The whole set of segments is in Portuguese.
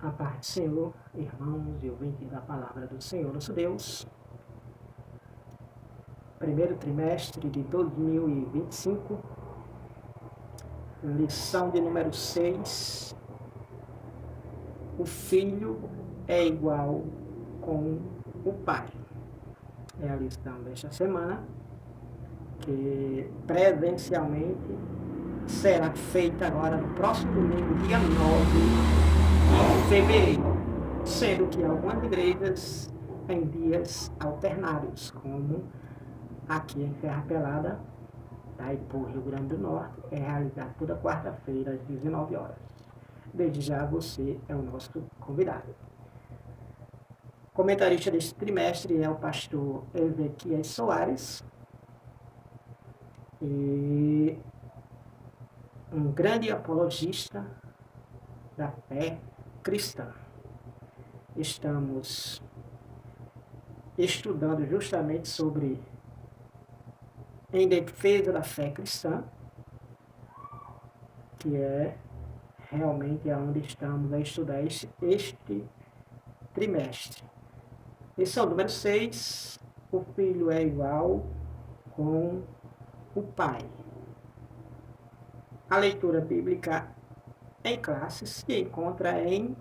A paz do Senhor, irmãos e ouvintes da palavra do Senhor nosso Deus. Primeiro trimestre de 2025, lição de número 6. O filho é igual com o pai. É a lição desta semana, que presencialmente será feita agora no próximo domingo, dia 9 de fevereiro, sendo que algumas igrejas em dias alternados, como aqui em Serra Pelada, Itaipu, Rio Grande do Norte, é realizado toda quarta-feira às 19 horas. Desde já você é o nosso convidado. Comentarista deste trimestre é o pastor Ezequiel Soares, e um grande apologista da fé cristã. Estamos estudando justamente sobre em defesa da fé cristã, que é realmente onde estamos a estudar este trimestre. Lição número 6, o filho é igual com o pai. A leitura bíblica em classe se encontra em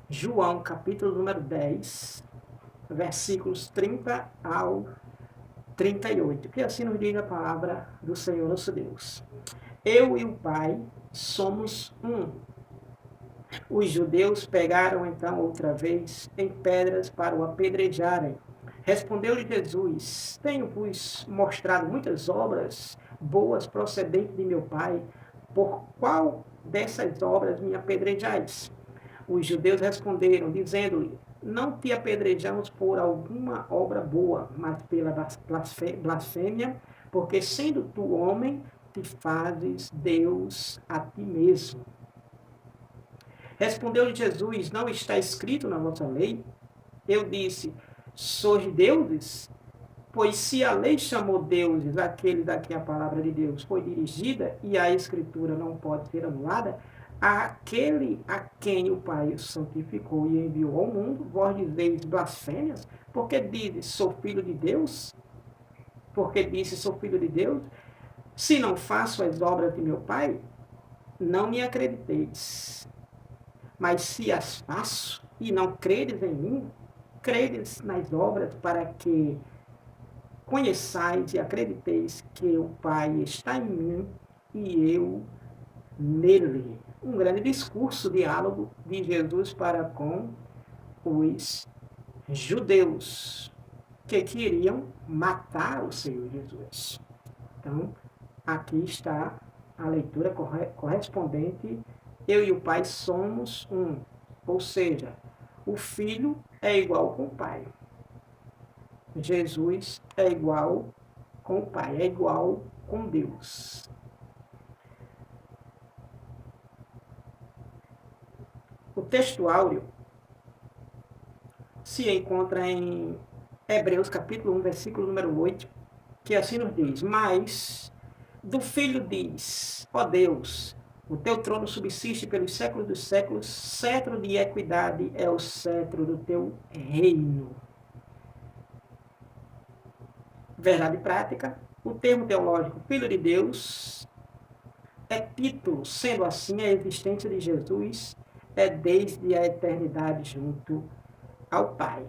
João, capítulo número 10, versículos 30 ao 38, que assim nos diz a palavra do Senhor nosso Deus. Eu e o Pai somos um. Os judeus pegaram então outra vez em pedras para o apedrejarem. Respondeu-lhe Jesus: Tenho-vos mostrado muitas obras boas procedentes de meu Pai. Por qual dessas obras me apedrejais? Os judeus responderam, dizendo-lhe: Não te apedrejamos por alguma obra boa, mas pela blasfêmia, porque sendo tu homem, te fazes Deus a ti mesmo. Respondeu-lhe Jesus: Não está escrito na vossa lei? Eu disse: Sois deuses? Pois se a lei chamou deuses aqueles a quem a palavra de Deus foi dirigida e a escritura não pode ser anulada, aquele a quem o Pai santificou e enviou ao mundo, vós dizeis blasfêmias, porque dizes, sou filho de Deus? Porque disse, sou filho de Deus? Se não faço as obras de meu Pai, não me acrediteis. Mas se as faço e não credes em mim, credes nas obras para que conheçais e acrediteis que o Pai está em mim e eu nele. Um grande discurso, diálogo de Jesus para com os judeus que queriam matar o Senhor Jesus. Então, aqui está a leitura correspondente. Eu e o Pai somos um. Ou seja, o Filho é igual com o Pai. Jesus é igual com o Pai, é igual com Deus. O texto áureo se encontra em Hebreus capítulo 1, versículo número 8, que assim nos diz: Mas do Filho diz, ó Deus, o teu trono subsiste pelos séculos dos séculos, cetro de equidade é o cetro do teu reino. Verdade prática, o termo teológico Filho de Deus é título, sendo assim a existência de Jesus é desde a eternidade junto ao Pai.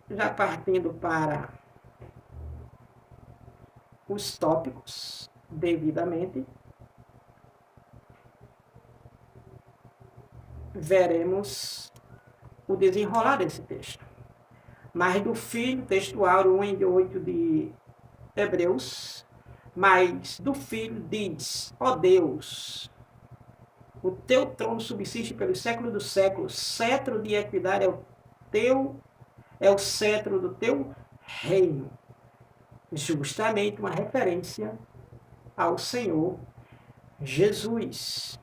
Já partindo para os tópicos, devidamente, veremos o desenrolar desse texto. Mas do Filho, texto áureo 1 e 8 de Hebreus, mas do Filho diz, ó Deus, o teu trono subsiste pelos séculos dos séculos, cetro de equidade é o cetro do teu reino. Justamente uma referência ao Senhor Jesus.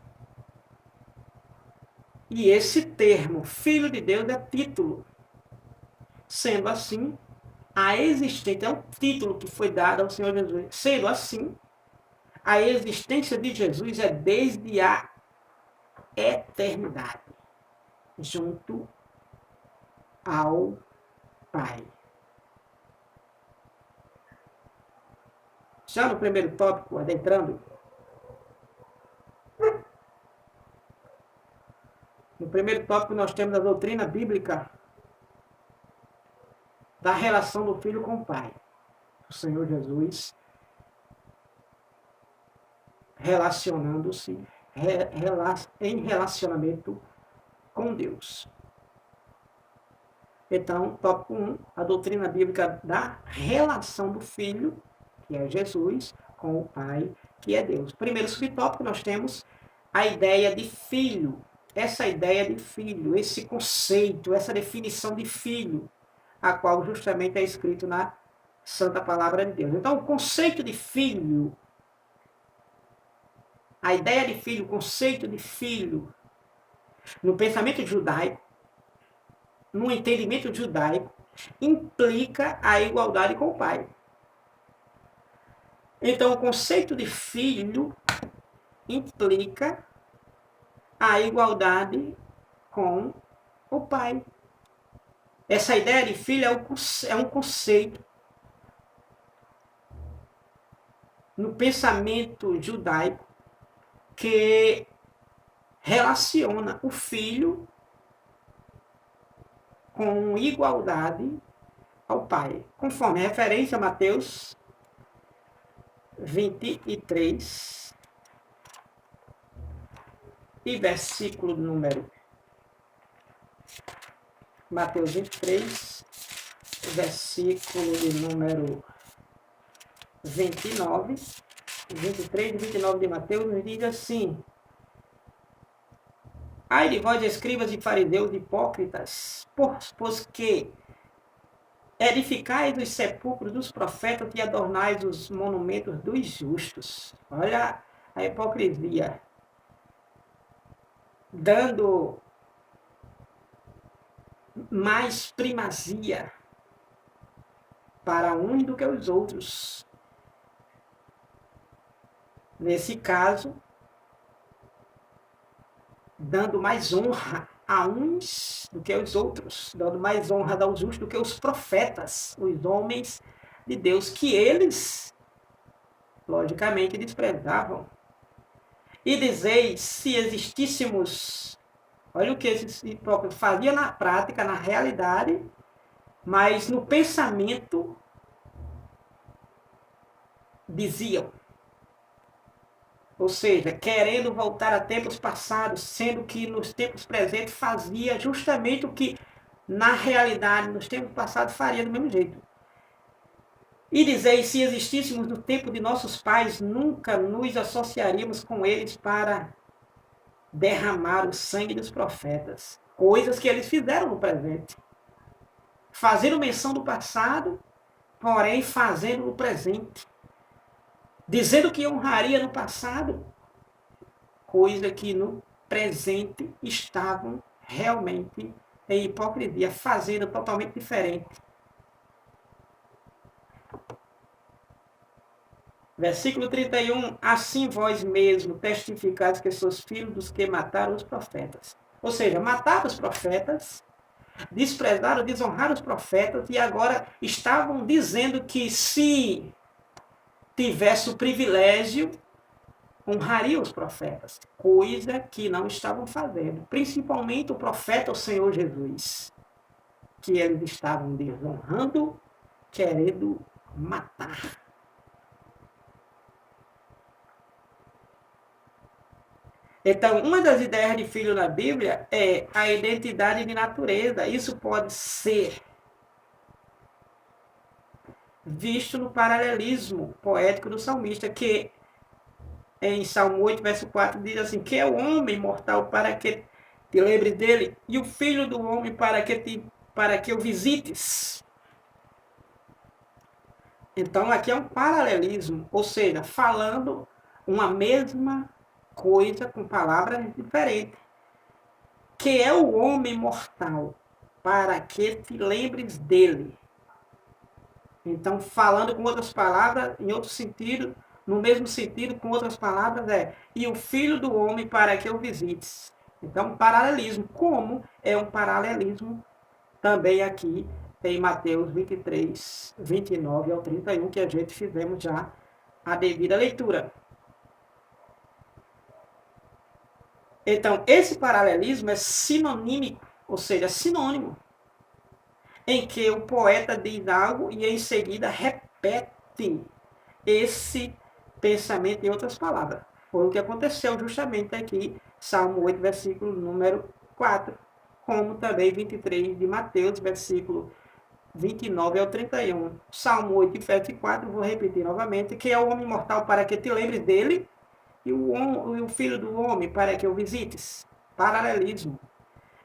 E esse termo, Filho de Deus, é título. Sendo assim, a existência é um título que foi dado ao Senhor Jesus. Sendo assim, a existência de Jesus é desde a eternidade, junto ao Pai. Já no primeiro tópico, adentrando, no primeiro tópico nós temos a doutrina bíblica da relação do Filho com o Pai. O Senhor Jesus relacionando-se em relacionamento com Deus. Então, tópico 1, a doutrina bíblica da relação do Filho, que é Jesus, com o Pai, que é Deus. Primeiro subtópico, nós temos a ideia de filho. Essa ideia de filho, esse conceito, essa definição de filho, a qual justamente é escrito na Santa Palavra de Deus. Então, o conceito de filho, a ideia de filho, o conceito de filho, no pensamento judaico, no entendimento judaico, implica a igualdade com o Pai. Então, o conceito de filho implica a igualdade com o Pai. Essa ideia de filho é um conceito no pensamento judaico que relaciona o filho com igualdade ao Pai. Conforme referência a Mateus 23 e versículo número Mateus 23, versículo de número 29, 23 e 29 de Mateus, diz assim: ai de vós, escribas e fariseus hipócritas, pois que edificais os sepulcros dos profetas e adornais os monumentos dos justos. Olha a hipocrisia. Dando mais primazia para uns do que os outros. Nesse caso, dando mais honra a uns do que aos outros, dando mais honra aos justos do que os profetas, os homens de Deus, que eles, logicamente, desprezavam. E dizeis, se existíssemos, olha o que esses hipócritas faziam na prática, na realidade, mas no pensamento diziam. Ou seja, querendo voltar a tempos passados, sendo que nos tempos presentes fazia justamente o que na realidade, nos tempos passados, faria do mesmo jeito. E dizeis, se existíssemos no tempo de nossos pais, nunca nos associaríamos com eles para derramar o sangue dos profetas. Coisas que eles fizeram no presente. Fazendo menção do passado, porém fazendo no presente. Dizendo que honraria no passado, coisa que no presente estavam realmente em hipocrisia, fazendo totalmente diferente. Versículo 31, assim vós mesmo testificais que sois filhos dos que mataram os profetas. Ou seja, mataram os profetas, desprezaram, desonraram os profetas e agora estavam dizendo que se tivesse o privilégio, honraria os profetas, coisa que não estavam fazendo, principalmente o profeta, o Senhor Jesus, que eles estavam desonrando, querendo matar. Então, uma das ideias de filho na Bíblia é a identidade de natureza. Isso pode ser visto no paralelismo poético do salmista, que em Salmo 8, verso 4, diz assim, que é o homem mortal para que te lembre dele, e o filho do homem para que o visites. Então, aqui é um paralelismo, ou seja, falando uma mesma coisa com palavras diferentes, que é o homem mortal, para que te lembres dele. Então, falando com outras palavras, em outro sentido, No mesmo sentido, com outras palavras, e o Filho do Homem para que o visites. Então, paralelismo. Como é um paralelismo também aqui em Mateus 23, 29 ao 31, que a gente fizemos já a devida leitura. Então, esse paralelismo é sinonímico, ou seja, sinônimo, em que o poeta diz algo e em seguida repete esse pensamento em outras palavras. Foi o que aconteceu justamente aqui, Salmo 8, versículo número 4, como também 23 de Mateus, versículo 29 ao 31. Salmo 8, verso 4, vou repetir novamente, que é o homem mortal para que te lembres dele, e o filho do homem para que o visites. Paralelismo.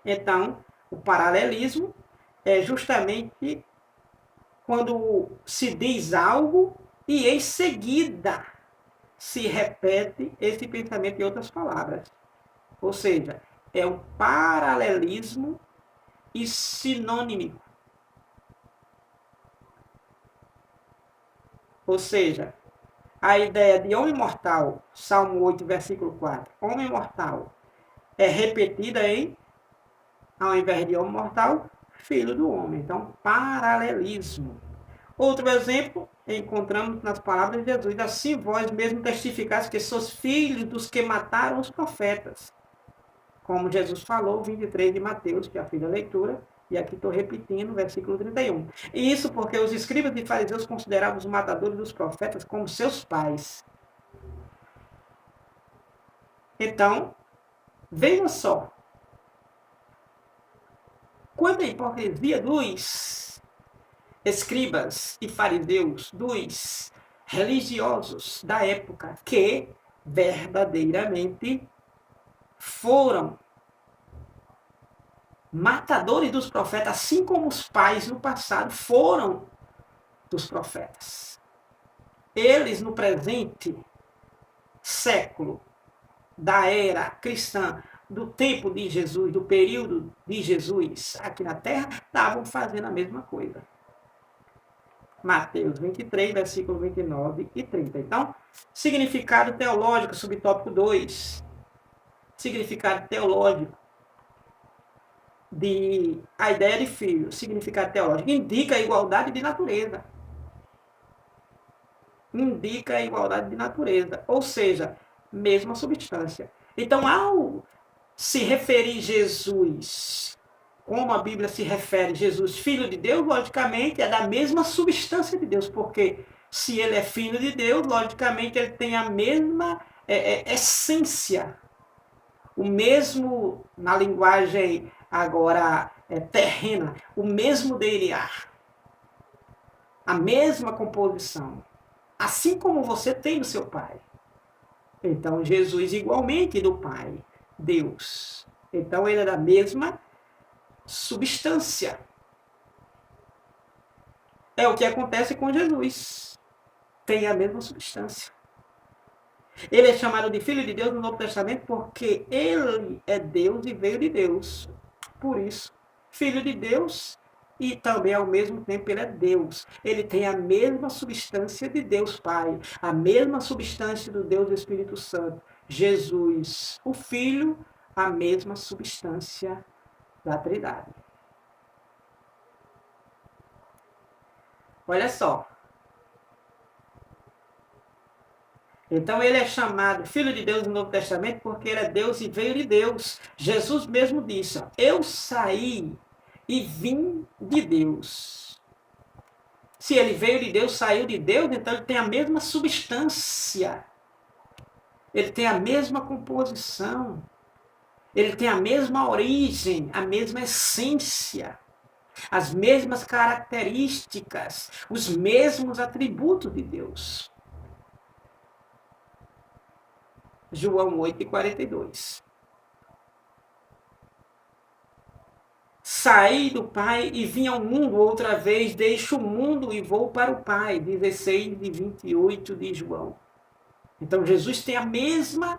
Então, o paralelismo é justamente quando se diz algo e em seguida se repete esse pensamento em outras palavras. Ou seja, é um paralelismo e sinônimo. Ou seja, a ideia de homem mortal, Salmo 8, versículo 4, homem mortal, é repetida em, ao invés de homem mortal, filho do homem. Então, paralelismo. Outro exemplo, encontramos nas palavras de Jesus, assim vós mesmo testificais que sois filhos dos que mataram os profetas. Como Jesus falou, 23 de Mateus, que é a filha da leitura, e aqui estou repetindo, versículo 31. E isso porque os escribas e fariseus consideravam os matadores dos profetas como seus pais. Então, veja só, quanta hipocrisia dos escribas e fariseus, dos religiosos da época, que verdadeiramente foram matadores dos profetas, assim como os pais no passado foram dos profetas. Eles, no presente século da era cristã, do tempo de Jesus, do período de Jesus aqui na Terra, estavam fazendo a mesma coisa. Mateus 23, versículo 29 e 30. Então, significado teológico, subtópico 2. Significado teológico de a ideia de filho, significado teológico, indica a igualdade de natureza. Indica a igualdade de natureza, ou seja, mesma substância. Então, ao se referir Jesus, como a Bíblia se refere Jesus, filho de Deus, logicamente é da mesma substância de Deus, porque se ele é filho de Deus, logicamente ele tem a mesma essência, o mesmo, na linguagem agora terrena, o mesmo DNA, a mesma composição, assim como você tem do seu Pai. Então, Jesus igualmente do Pai, Deus. Então, ele é da mesma substância. É o que acontece com Jesus. Tem a mesma substância. Ele é chamado de Filho de Deus no Novo Testamento porque ele é Deus e veio de Deus. Por isso, Filho de Deus e também ao mesmo tempo ele é Deus. Ele tem a mesma substância de Deus Pai, a mesma substância do Deus Espírito Santo. Jesus, o Filho, a mesma substância da Trindade. Olha só. Então ele é chamado Filho de Deus no Novo Testamento porque ele é Deus e veio de Deus. Jesus mesmo disse, eu saí e vim de Deus. Se ele veio de Deus, saiu de Deus, então ele tem a mesma substância. Ele tem a mesma composição. Ele tem a mesma origem, a mesma essência, as mesmas características, os mesmos atributos de Deus. João 8:42. Saí do Pai e vim ao mundo outra vez, deixo o mundo e vou para o Pai. 16:28 de João. Então Jesus tem a mesma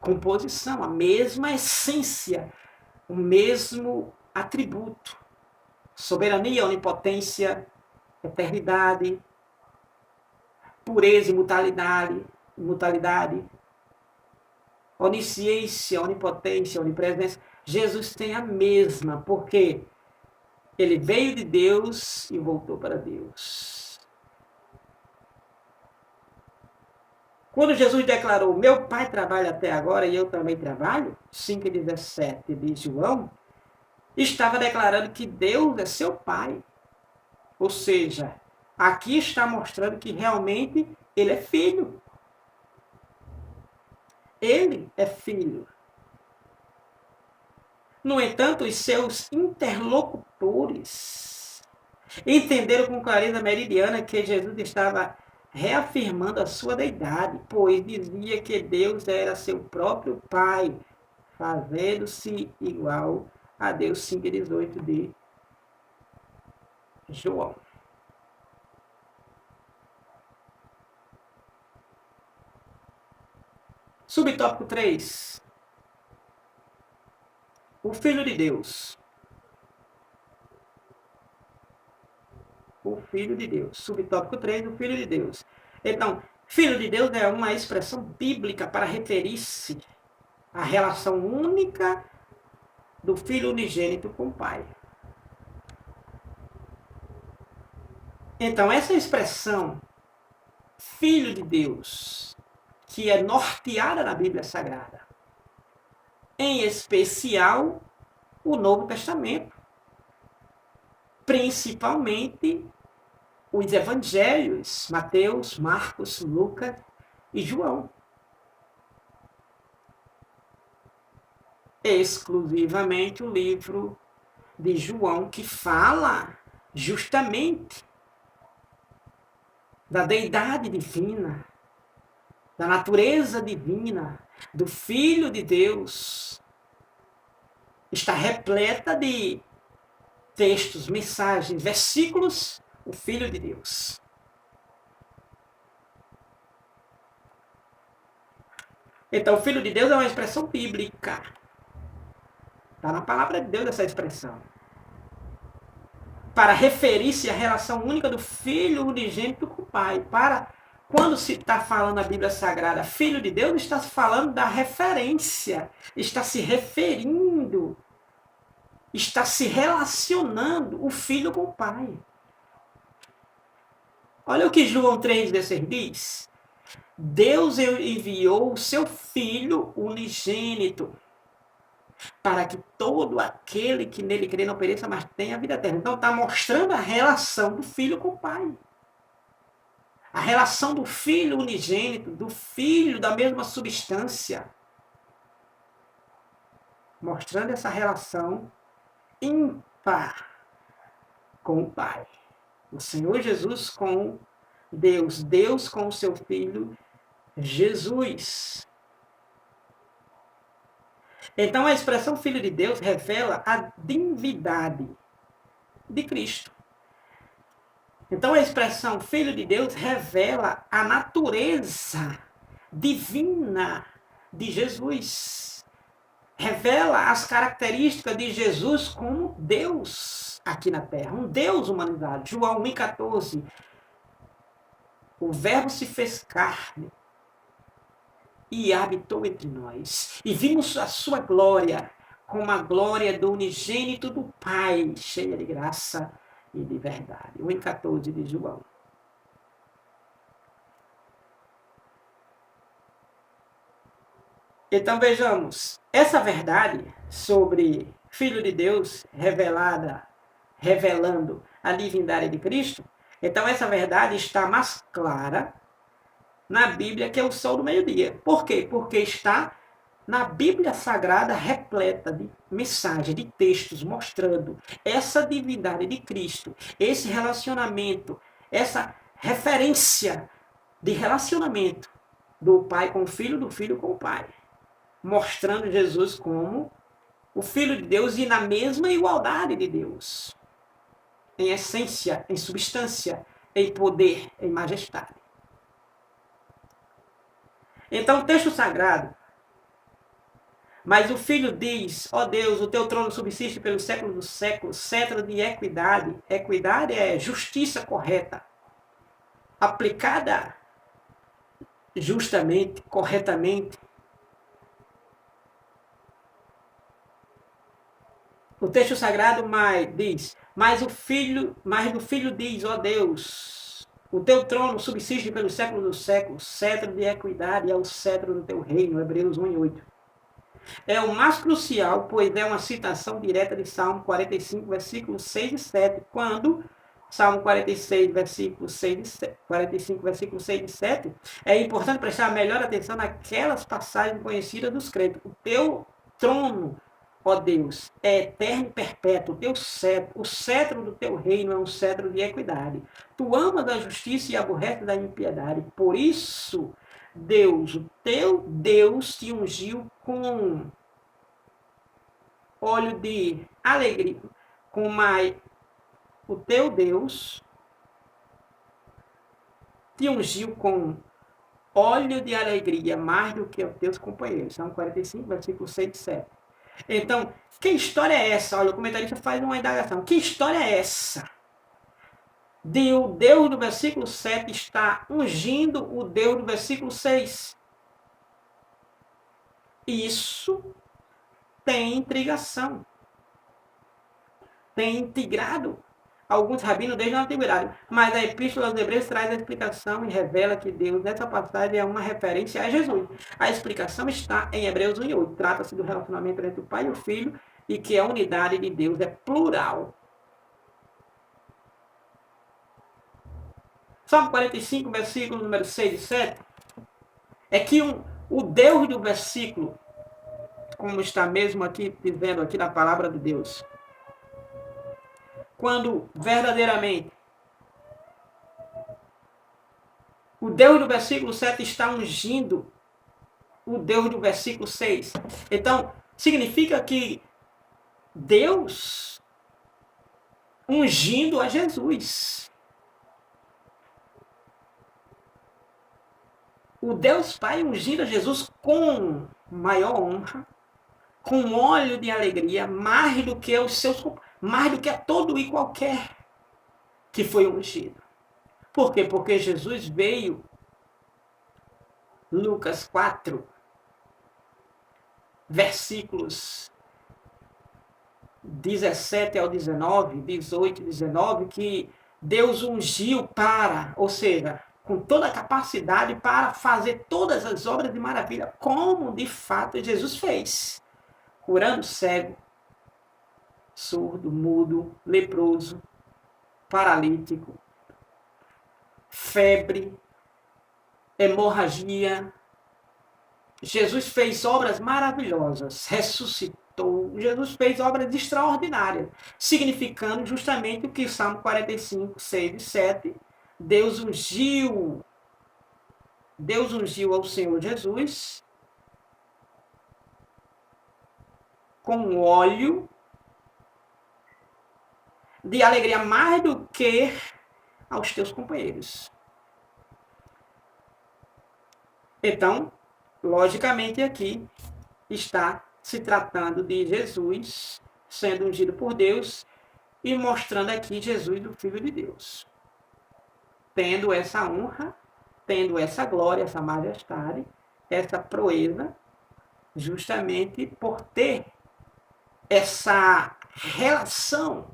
composição, a mesma essência, o mesmo atributo. Soberania, onipotência, eternidade. pureza e mutalidade, onisciência, onipotência, onipresença. Jesus tem a mesma, porque ele veio de Deus e voltou para Deus. Quando Jesus declarou, meu Pai trabalha até agora e eu também trabalho, 5,17 de João, estava declarando que Deus é seu Pai. Ou seja, aqui está mostrando que realmente ele é filho. Ele é filho. No entanto, os seus interlocutores entenderam com clareza meridiana que Jesus estava reafirmando a sua deidade, pois dizia que Deus era seu próprio Pai, fazendo-se igual a Deus, 5,18 de João. Subtópico 3. O Filho de Deus. O Filho de Deus. Subtópico 3, o Filho de Deus. Então, Filho de Deus é uma expressão bíblica para referir-se à relação única do Filho unigênito com o Pai. Então, essa expressão, Filho de Deus, que é norteada na Bíblia Sagrada, em especial o Novo Testamento, principalmente os evangelhos, Mateus, Marcos, Lucas e João. Exclusivamente o livro de João, que fala justamente da deidade divina, da natureza divina, do Filho de Deus. Está repleta de textos, mensagens, versículos, o Filho de Deus. Então, o Filho de Deus é uma expressão bíblica. Está na palavra de Deus essa expressão. Para referir-se à relação única do Filho unigênito com o Pai. Quando se está falando na Bíblia Sagrada, Filho de Deus, está se falando da referência, está se referindo, está se relacionando o Filho com o Pai. Olha o que João 3,16 diz. Deus enviou o seu Filho unigênito para que todo aquele que nele crê não pereça, mas tenha a vida eterna. Então está mostrando a relação do Filho com o Pai. A relação do Filho unigênito, do Filho da mesma substância. Mostrando essa relação ímpar com o Pai. O Senhor Jesus com Deus. Deus com o seu Filho Jesus. Então a expressão Filho de Deus revela a divindade de Cristo. Então a expressão Filho de Deus revela a natureza divina de Jesus. Revela as características de Jesus como Deus aqui na Terra, um Deus humanizado. João 1,14. O Verbo se fez carne e habitou entre nós. E vimos a sua glória, como a glória do unigênito do Pai, cheia de graça e de verdade. 1,14 de João. Então vejamos, essa verdade sobre Filho de Deus revelando a divindade de Cristo, então essa verdade está mais clara na Bíblia que é o sol do meio-dia. Por quê? Porque está na Bíblia Sagrada repleta de mensagens, de textos mostrando essa divindade de Cristo, esse relacionamento, essa referência de relacionamento do Pai com o Filho, do Filho com o Pai. Mostrando Jesus como o Filho de Deus e na mesma igualdade de Deus. Em essência, em substância, em poder, em majestade. Então o texto sagrado, mas o Filho diz, ó Deus, o teu trono subsiste pelos séculos dos séculos, cetro de equidade. Equidade é justiça correta, aplicada justamente, corretamente. O texto sagrado diz, mas do filho diz, ó Deus, o teu trono subsiste pelos séculos dos séculos, cetro de equidade é o cetro do teu reino, Hebreus 1:8. É o mais crucial, pois é uma citação direta de Salmo 45, versículos 6 e 7, quando Salmo 46, versículos 6 e 45, versículos 6 e 7, é importante prestar melhor atenção naquelas passagens conhecidas dos crentes. O teu trono, ó Deus, é eterno e perpétuo. O cetro do teu reino é um cetro de equidade. Tu amas a justiça e aborreces da impiedade. Por isso, Deus, o teu Deus, te ungiu com óleo de alegria, com mais o teu Deus te ungiu com óleo de alegria mais do que os teus companheiros. Salmo 45, versículo 6 e 7. Então, que história é essa? Olha, o comentarista faz uma indagação. Que história é essa? De o Deus do versículo 7 está ungindo o Deus do versículo 6. Isso tem intrigação. Tem integrado alguns rabinos desde a antiguidade. Mas a Epístola aos Hebreus traz a explicação e revela que Deus, nessa passagem, é uma referência a Jesus. A explicação está em Hebreus 1:8. Trata-se do relacionamento entre o Pai e o Filho e que a unidade de Deus é plural. Salmo 45, versículo número 6 e 7, é que o Deus do versículo, como está mesmo aqui dizendo aqui na palavra de Deus, quando verdadeiramente o Deus do versículo 7 está ungindo o Deus do versículo 6. Então, significa que Deus ungindo a Jesus. O Deus Pai ungindo a Jesus com maior honra, com óleo de alegria, mais do que mais do que a todo e qualquer que foi ungido. Por quê? Porque Jesus veio, Lucas 4, versículos 17 ao 19, 18 e 19, que Deus ungiu para, ou seja, com toda a capacidade para fazer todas as obras de maravilha, como de fato Jesus fez, curando cego, surdo, mudo, leproso, paralítico, febre, hemorragia. Jesus fez obras maravilhosas, ressuscitou, Jesus fez obras extraordinárias, significando justamente o que o Salmo 45, 6 e 7, Deus ungiu ao Senhor Jesus com óleo de alegria mais do que aos teus companheiros. Então, logicamente aqui está se tratando de Jesus sendo ungido por Deus e mostrando aqui Jesus, o Filho de Deus, tendo essa honra, tendo essa glória, essa majestade, essa proeza, justamente por ter essa relação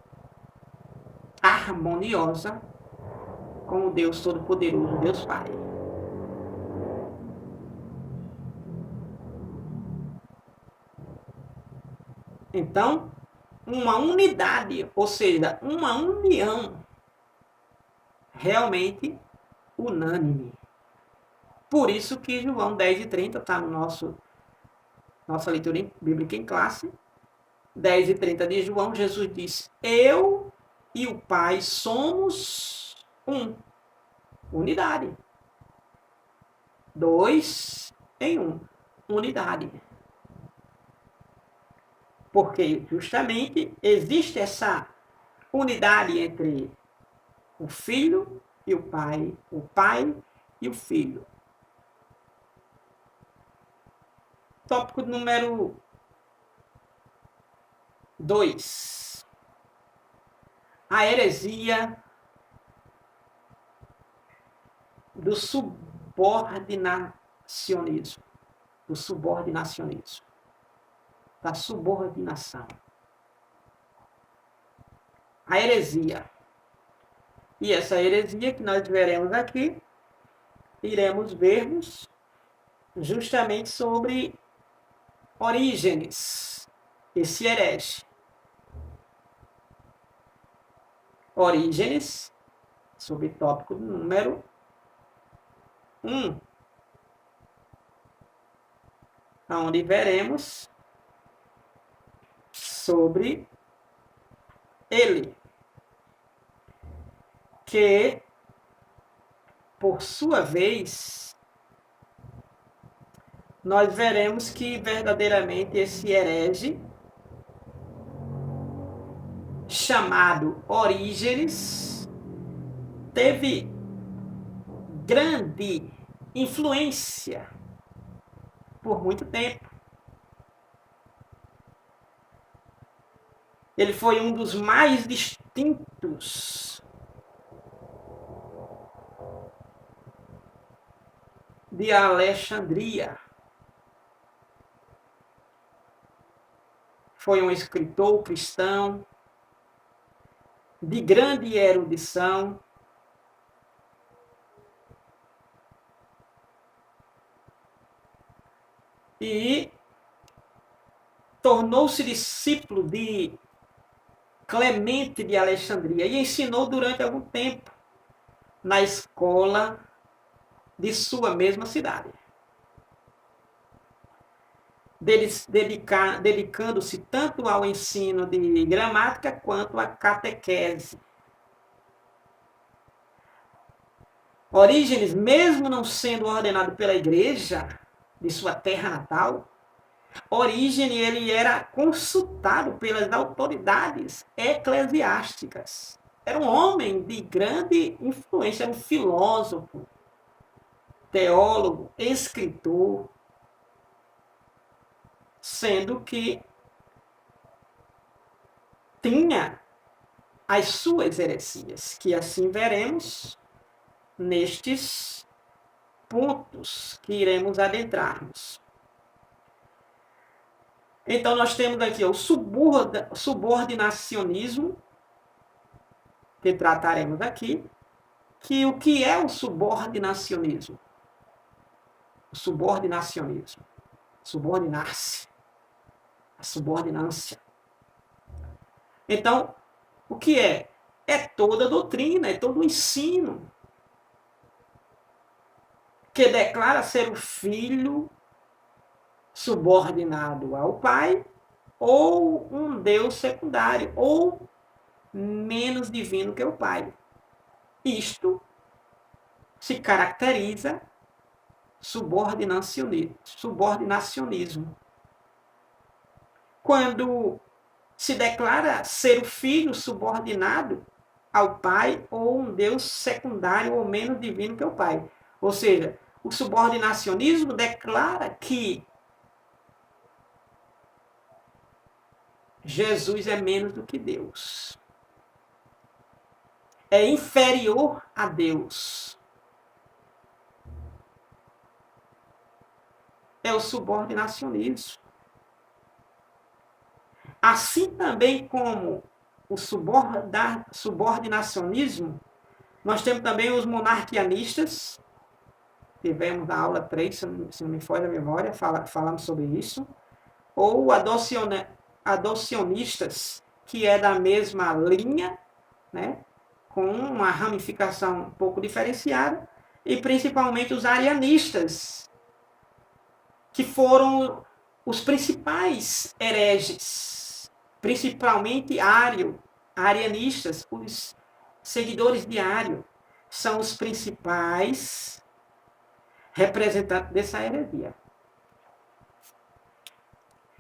harmoniosa com o Deus Todo-Poderoso, Deus Pai. Então, uma unidade, ou seja, uma união realmente unânime. Por isso que João 10:30 está no nossa leitura bíblica em classe. 10:30 de João, Jesus diz: eu e o Pai somos um. Unidade. 2 em 1. Unidade. Porque justamente existe essa unidade entre o Filho e o Pai e o Filho. Tópico número 2. A heresia do subordinacionismo. Do subordinacionismo. Da subordinação. A heresia. E essa heresia que nós veremos aqui, iremos vermos justamente sobre Orígenes, esse herege. Orígenes, subtópico número 1, onde veremos sobre ele, que, por sua vez, nós veremos que verdadeiramente esse herege, chamado Orígenes, teve grande influência por muito tempo. Ele foi um dos mais distintos de Alexandria. Foi um escritor cristão de grande erudição. E tornou-se discípulo de Clemente de Alexandria e ensinou durante algum tempo na escola de sua mesma cidade, dedicando-se tanto ao ensino de gramática quanto à catequese. Orígenes, mesmo não sendo ordenado pela igreja de sua terra natal, Orígenes ele era consultado pelas autoridades eclesiásticas. Era um homem de grande influência, era um filósofo, teólogo, escritor, sendo que tinha as suas heresias, que assim veremos nestes pontos que iremos adentrar-nos. Então, nós temos aqui o subordinacionismo, que trataremos aqui, que o que é o subordinacionismo? O subordinacionismo. Subordinar-se. A subordinância. Então, o que é? É toda a doutrina, é todo o ensino que declara ser o filho subordinado ao pai, ou um Deus secundário, ou menos divino que o pai. Isto se caracteriza subordinacionismo. Quando se declara ser o filho subordinado ao pai, ou um Deus secundário ou menos divino que o pai. Ou seja, o subordinacionismo declara que Jesus é menos do que Deus. É inferior a Deus. É o subordinacionismo. Assim também como o subordinacionismo, nós temos também os monarquianistas. Tivemos na aula 3, se não me foge a memória, falando sobre isso. Ou adocionistas, que é da mesma linha, né, com uma ramificação um pouco diferenciada, e principalmente os arianistas, que foram os principais hereges, principalmente arianistas, os seguidores de Ario, são os principais representantes dessa heresia.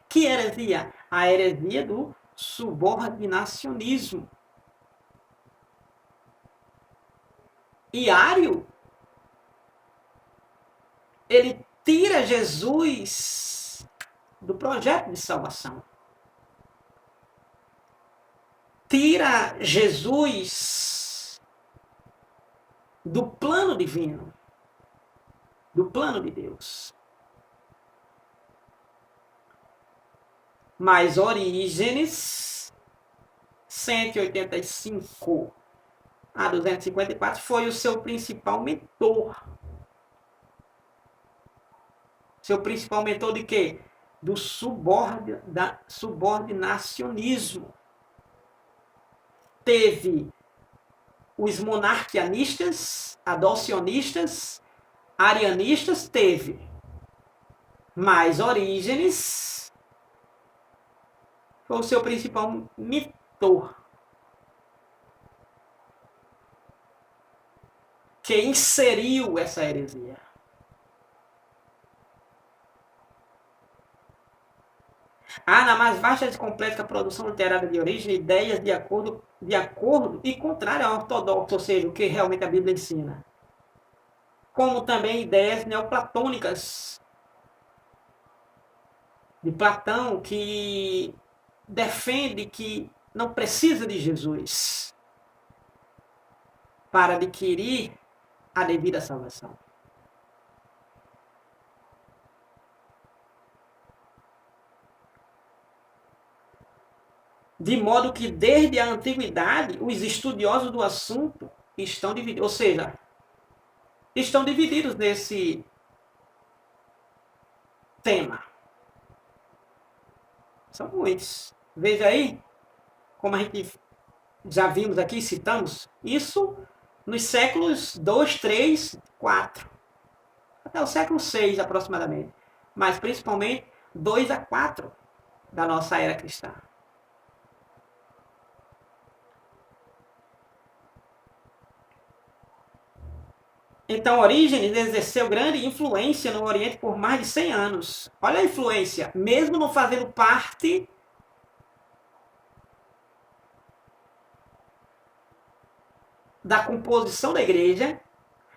Que heresia? A heresia do subordinacionismo. E Ario, ele tira Jesus do projeto de salvação. Tira Jesus do plano divino. do plano de Deus. Mas Orígenes, 185 a 254, foi o seu principal mentor. Seu principal mentor de quê? Do subordinacionismo. Teve os monarquianistas, adocionistas, arianistas, teve. Mas Orígenes foi o seu principal mentor, que inseriu essa heresia. Há na mais vasta e completa produção literária de origem ideias de acordo e contrário ao ortodoxo, ou seja, o que realmente a Bíblia ensina. Como também ideias neoplatônicas de Platão, que defende que não precisa de Jesus para adquirir a devida salvação. De modo que, desde a antiguidade, os estudiosos do assunto estão divididos, ou seja, estão divididos nesse tema. São muitos. Veja aí, como a gente já vimos aqui, citamos, isso nos séculos 2, 3, 4, até o século 6 aproximadamente, mas principalmente 2 a 4 da nossa era cristã. Então, Orígenes exerceu grande influência no Oriente por mais de 100 anos. Olha a influência, mesmo não fazendo parte da composição da igreja,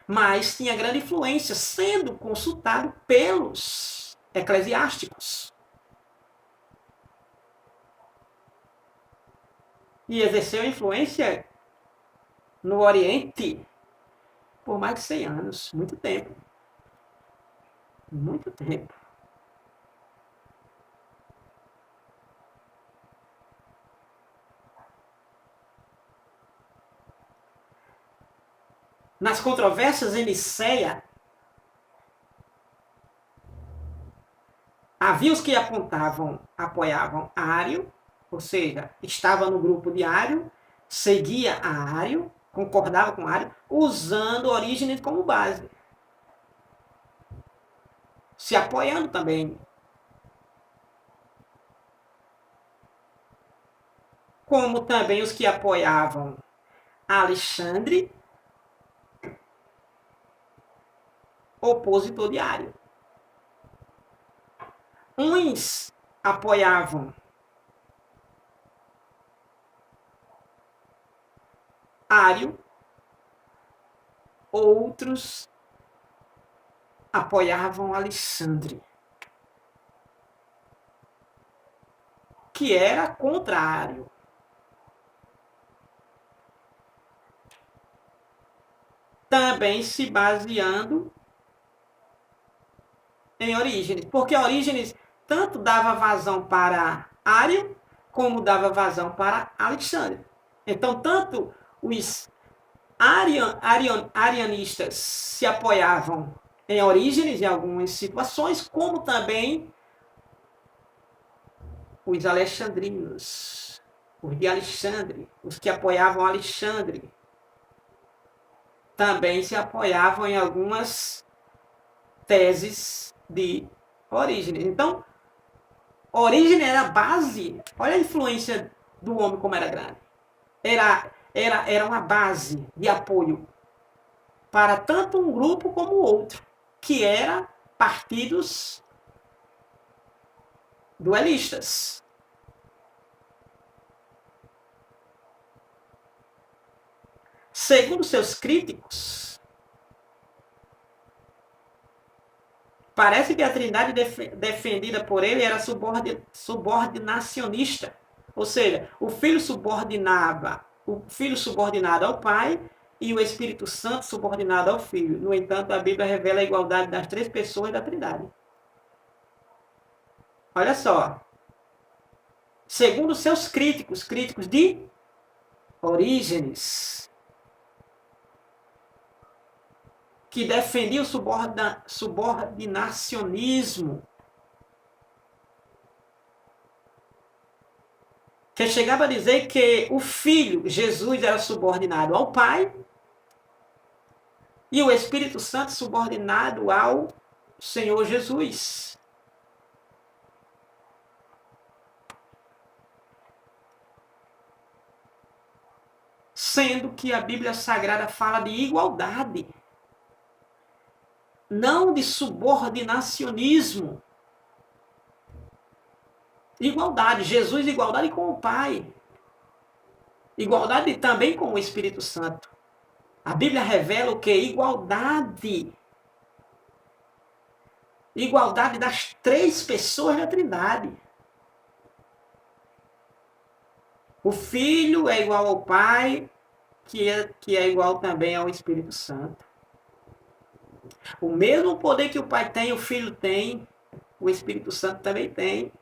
mas tinha grande influência, sendo consultado pelos eclesiásticos. E exerceu influência no Oriente por mais de 100 anos. Muito tempo. Muito tempo. Nas controvérsias em Niceia, havia os que apoiavam Ário, ou seja, estava no grupo de Ário, seguia a Ário, concordava com Ário, usando Orígenes como base. Se apoiando também. Como também os que apoiavam Alexandre, opositor de Ário. Uns apoiavam Ário, outros apoiavam Alexandre, que era contra Ário. Também se baseando em Orígenes, porque Orígenes tanto dava vazão para Ário, como dava vazão para Alexandre. Então, tanto os arianistas se apoiavam em Orígenes em algumas situações, como também os alexandrinos, os de Alexandre, os que apoiavam Alexandre, também se apoiavam em algumas teses de Orígenes. Então, Orígenes era a base, olha a influência do homem como era grande. Era uma base de apoio para tanto um grupo como o outro, que era partidos duelistas. Segundo seus críticos, parece que a trindade defendida por ele era subordinacionista. Ou seja, o filho subordinado ao pai e o Espírito Santo subordinado ao Filho. No entanto, a Bíblia revela a igualdade das três pessoas da Trindade. Olha só. Segundo seus críticos de Orígenes, que defendia o subordinacionismo, que chegava a dizer que o Filho, Jesus, era subordinado ao Pai e o Espírito Santo subordinado ao Senhor Jesus. Sendo que a Bíblia Sagrada fala de igualdade, não de subordinacionismo. Igualdade, Jesus, igualdade com o Pai. Igualdade também com o Espírito Santo. A Bíblia revela o que? Igualdade. Igualdade das três pessoas da Trindade. O Filho é igual ao Pai, que é igual também ao Espírito Santo. O mesmo poder que o Pai tem, o Filho tem, o Espírito Santo também tem.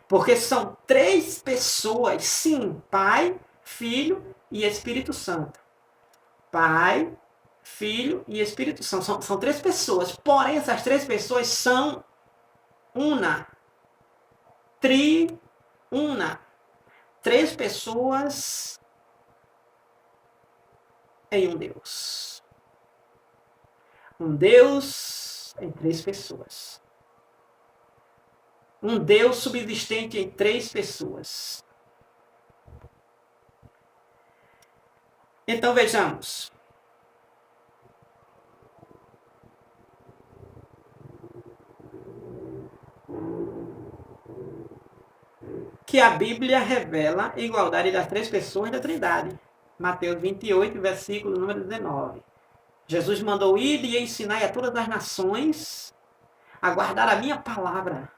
Porque são três pessoas, sim, Pai, Filho e Espírito Santo. Pai, Filho e Espírito Santo. São três pessoas, porém essas três pessoas são una. Triuna. Três pessoas em um Deus. Um Deus em três pessoas. Um Deus subsistente em três pessoas. Então vejamos. Que a Bíblia revela a igualdade das três pessoas da Trindade. Mateus 28, versículo número 19. Jesus mandou ir e ensinar a todas as nações a guardar a minha palavra,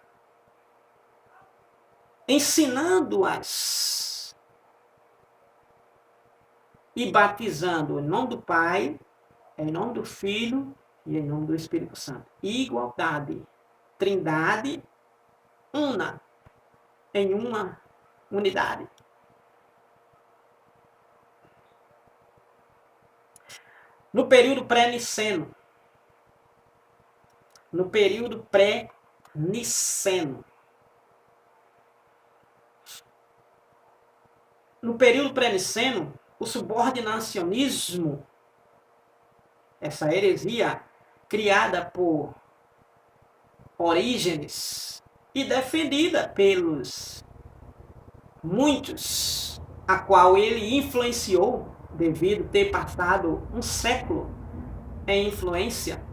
ensinando-as e batizando em nome do Pai, em nome do Filho e em nome do Espírito Santo. Igualdade, Trindade, una, em uma unidade. No período pré-niceno, o subordinacionismo, essa heresia criada por Orígenes e defendida pelos muitos, a qual ele influenciou, devido ter passado um século em influência,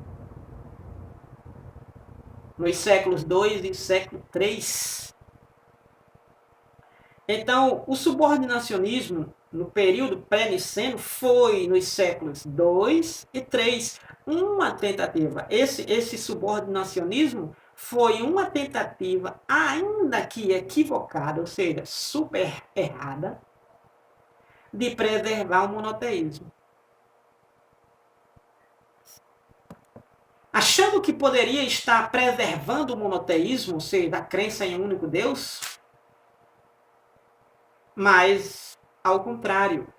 nos séculos II e século III. Então, o subordinacionismo no período pré-niceno foi nos séculos II e III uma tentativa. Esse subordinacionismo foi uma tentativa, ainda que equivocada, ou seja, super errada, de preservar o monoteísmo. Achando que poderia estar preservando o monoteísmo, ou seja, a crença em um único Deus, mas, ao contrário,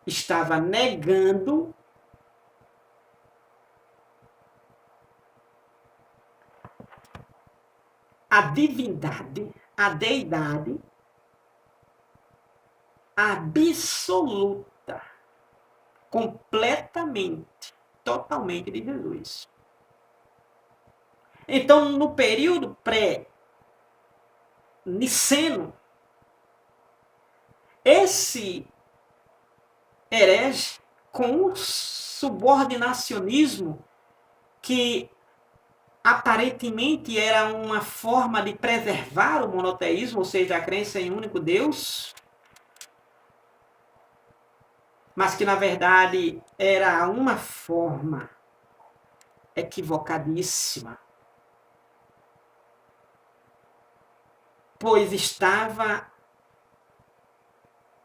estava negando a divindade, a deidade absoluta, completamente, totalmente de Jesus. Então, no período pré-niceno, esse herege, com o subordinacionismo, que aparentemente era uma forma de preservar o monoteísmo, ou seja, a crença em um único Deus, mas que na verdade era uma forma equivocadíssima pois estava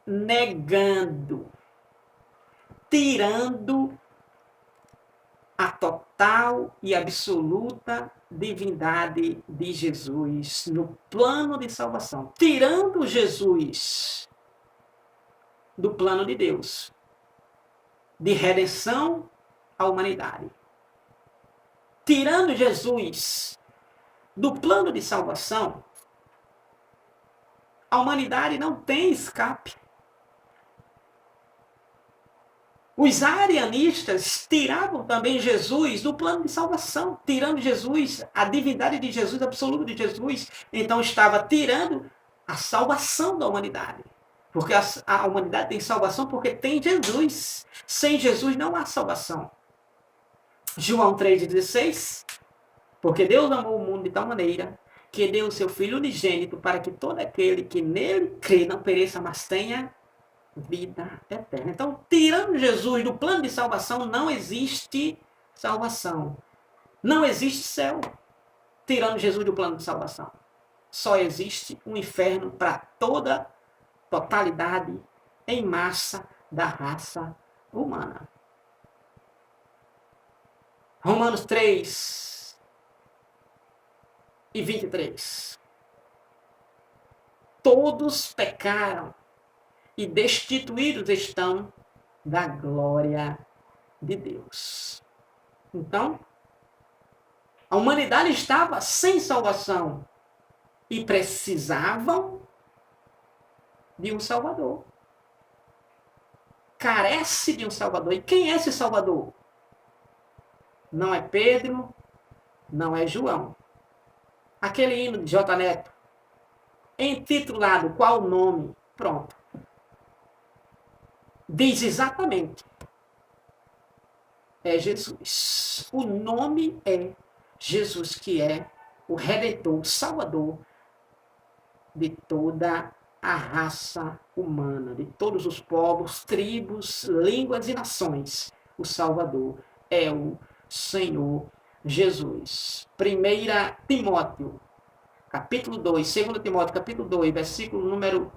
negando, tirando a total e absoluta divindade de Jesus no plano de salvação, tirando Jesus do plano de Deus, de redenção à humanidade. Tirando Jesus do plano de salvação, a humanidade não tem escape. Os arianistas tiravam também Jesus do plano de salvação, tirando Jesus, a divindade de Jesus, absoluta de Jesus. Então estava tirando a salvação da humanidade. Porque a humanidade tem salvação porque tem Jesus. Sem Jesus não há salvação. João 3,16, porque Deus amou o mundo de tal maneira que deu o seu Filho unigênito para que todo aquele que nele crê não pereça, mas tenha vida eterna. Então, tirando Jesus do plano de salvação, não existe salvação. Não existe céu. Tirando Jesus do plano de salvação. Só existe um inferno para toda totalidade em massa da raça humana. Romanos 3 e 23. Todos pecaram e destituídos estão da glória de Deus. Então, a humanidade estava sem salvação e precisavam de um Salvador. Carece de um Salvador. E quem é esse Salvador? Não é Pedro, não é João. Aquele hino de J. Neto, intitulado Qual o Nome? Pronto. Diz exatamente. É Jesus. O nome é Jesus, que é o Redentor, o Salvador de toda a raça humana, de todos os povos, tribos, línguas e nações. O Salvador é o Senhor Jesus. 1 Timóteo, capítulo 2, 2 Timóteo, capítulo 2, versículo número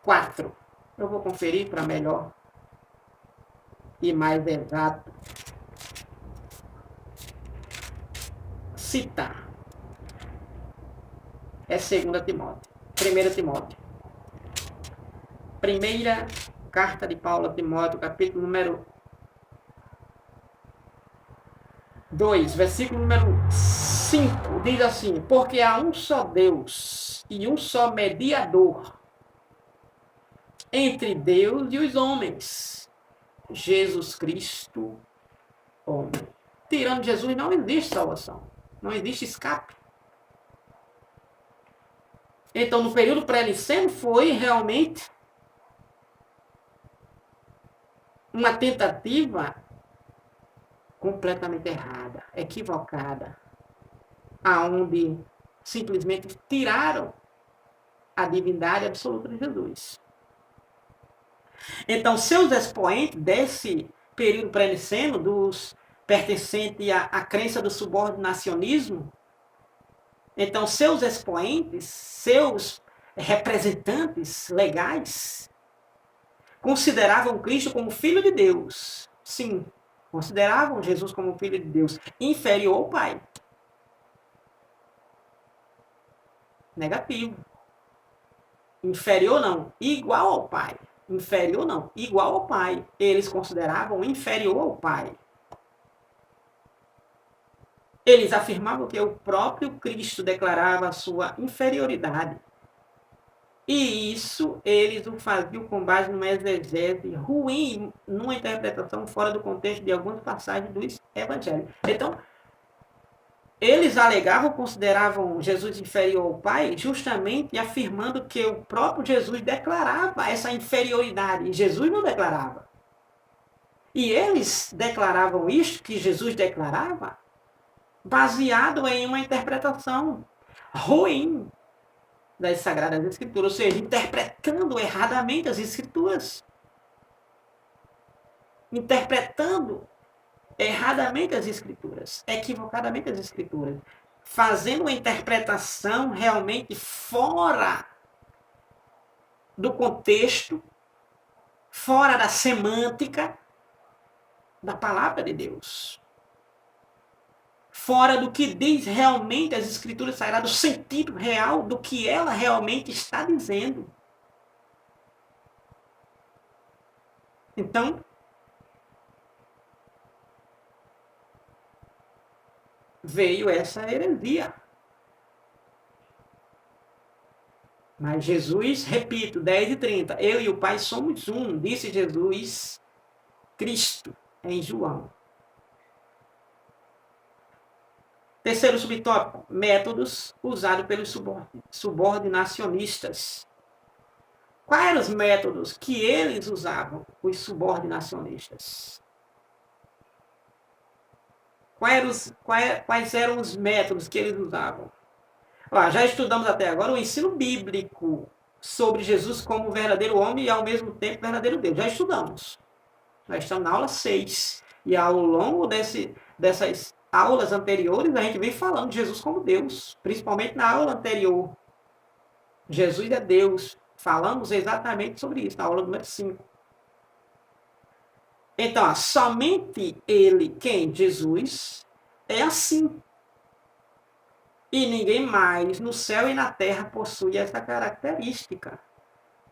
4. Eu vou conferir para melhor e mais exato citar. É 2 Timóteo. 1 Timóteo. Primeira carta de Paulo a Timóteo, capítulo número 2, versículo número 5, diz assim: porque há um só Deus e um só mediador entre Deus e os homens, Jesus Cristo, homem. Tirando Jesus não existe salvação, não existe escape. Então, no período pré-niceno, foi realmente uma tentativa completamente errada, equivocada, aonde simplesmente tiraram a divindade absoluta de Jesus. Então, seus expoentes desse período pré-niceno, dos pertencentes à crença do subordinacionismo, então seus expoentes, seus representantes legais, consideravam Cristo como Filho de Deus. Sim, consideravam Jesus como Filho de Deus, inferior ao Pai. Negativo. Inferior não, igual ao Pai. Inferior não, igual ao Pai. Eles consideravam inferior ao Pai. Eles afirmavam que o próprio Cristo declarava a sua inferioridade. E isso eles o faziam com base numa exegese ruim, numa interpretação fora do contexto de algumas passagens dos evangelhos. Então, eles alegavam, consideravam Jesus inferior ao Pai, justamente afirmando que o próprio Jesus declarava essa inferioridade, e Jesus não declarava. E eles declaravam isso, que Jesus declarava, baseado em uma interpretação ruim das Sagradas Escrituras, ou seja, interpretando erradamente as Escrituras. Interpretando erradamente as Escrituras, equivocadamente as Escrituras. fazendo uma interpretação realmente fora do contexto, fora da semântica da palavra de Deus. Fora do que diz realmente as Escrituras Sagradas, do sentido real do que ela realmente está dizendo. Então, veio essa heresia. Mas Jesus, repito, 10:30, eu e o Pai somos um, disse Jesus Cristo em João. Terceiro subtópico, métodos usados pelos subordinacionistas. Quais eram os métodos que eles usavam, os subordinacionistas? Quais eram os métodos que eles usavam? Já estudamos até agora o ensino bíblico sobre Jesus como verdadeiro homem e ao mesmo tempo verdadeiro Deus. Já estudamos. Nós estamos na aula 6. E ao longo dessas aulas anteriores, a gente vem falando de Jesus como Deus. Principalmente na aula anterior. Jesus é Deus. Falamos exatamente sobre isso, na aula número 5. Então, somente ele, quem? Jesus, é assim. E ninguém mais no céu e na terra possui essa característica.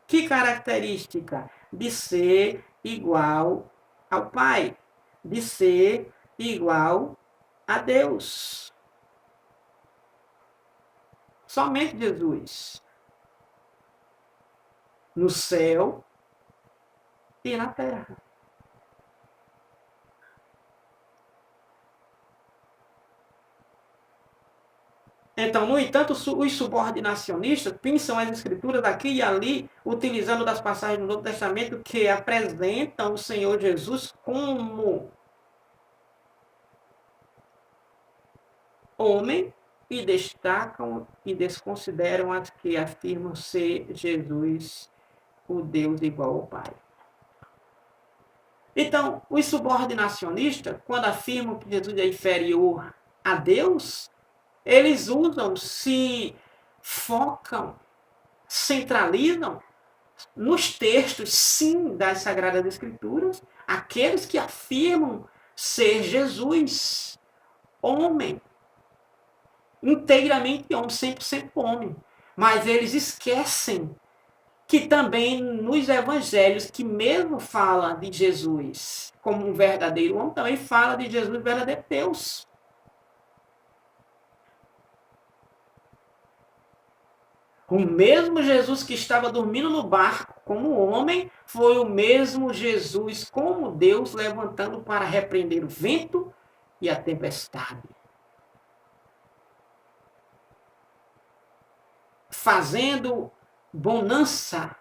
Que característica? De ser igual ao Pai. De ser igual a Deus. Somente Jesus. No céu e na terra. Então, no entanto, os subordinacionistas pensam as escrituras aqui e ali, utilizando das passagens do Novo Testamento que apresentam o Senhor Jesus como homem e destacam e desconsideram as que afirmam ser Jesus o Deus igual ao Pai. Então, os subordinacionistas, quando afirmam que Jesus é inferior a Deus, eles usam, se focam, centralizam nos textos, sim, das Sagradas Escrituras, aqueles que afirmam ser Jesus, homem, inteiramente homem, 100% homem. Mas eles esquecem que também nos evangelhos, que mesmo fala de Jesus como um verdadeiro homem, também fala de Jesus verdadeiro Deus. O mesmo Jesus que estava dormindo no barco como homem, foi o mesmo Jesus como Deus levantando para repreender o vento e a tempestade. Fazendo bonança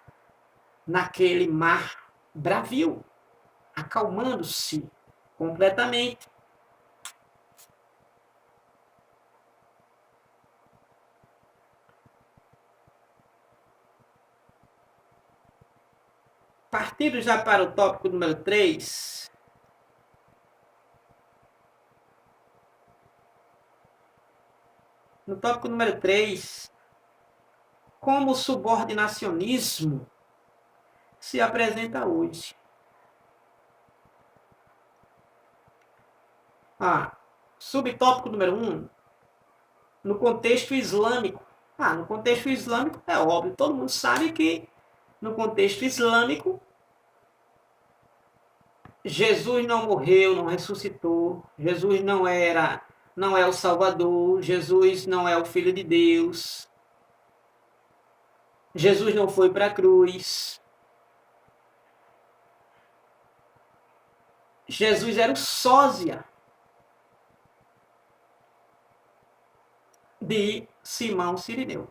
naquele mar bravio, acalmando-se completamente. Partindo já para o tópico número 3. No tópico número 3, como o subordinacionismo se apresenta hoje. Subtópico número 1, no contexto islâmico. No contexto islâmico é óbvio, todo mundo sabe que no contexto islâmico Jesus não morreu, não ressuscitou, Jesus não é o Salvador, Jesus não é o Filho de Deus, Jesus não foi para a cruz. Jesus era o sósia de Simão Cirineu.